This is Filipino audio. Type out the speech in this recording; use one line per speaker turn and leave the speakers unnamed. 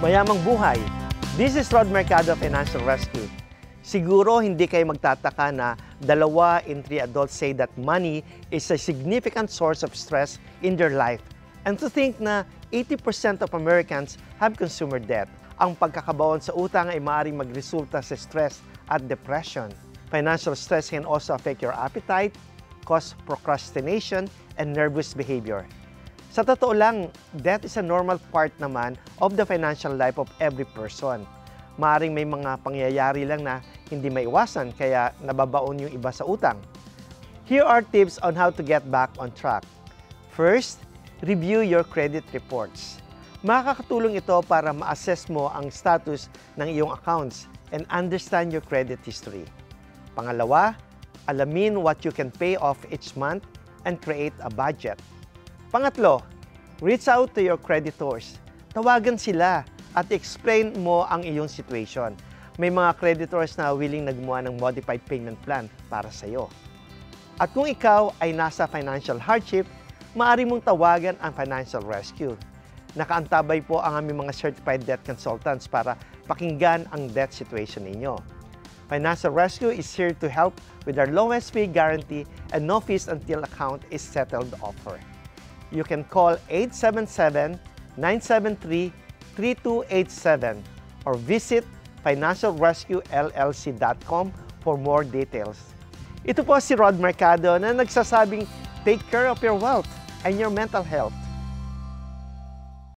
Mayamang buhay. This is Rod Mercado Financial Rescue. Siguro hindi kayo magtataka na 2 in 3 adults say that money is a significant source of stress in their life. And to think na 80% of Americans have consumer debt. Ang pagkakabaon sa utang ay maaaring magresulta sa stress at depression. Financial stress can also affect your appetite, cause procrastination, and nervous behavior. Sa totoo lang, debt is a normal part naman of the financial life of every person. Maaring may mga pangyayari lang na hindi maiwasan kaya nababaon yung iba sa utang. Here are tips on how to get back on track. First, review your credit reports. Makakatulong ito para ma-assess mo ang status ng iyong accounts and understand your credit history. Pangalawa, alamin what you can pay off each month and create a budget. Pangatlo, reach out to your creditors. Tawagan sila at explain mo ang iyong situation. May mga creditors na willing na gumawa ng modified payment plan para sa iyo. At kung ikaw ay nasa financial hardship, maaari mong tawagan ang Financial Rescue. Nakaantabay po ang aming mga certified debt consultants para pakinggan ang debt situation ninyo. Financial Rescue is here to help with our lowest fee guarantee and no fees until account is settled offer. You can call 877-973-3287 or visit financialrescuellc.com for more details. Ito po si Rod Mercado na nagsasabing take care of your wealth and your mental health.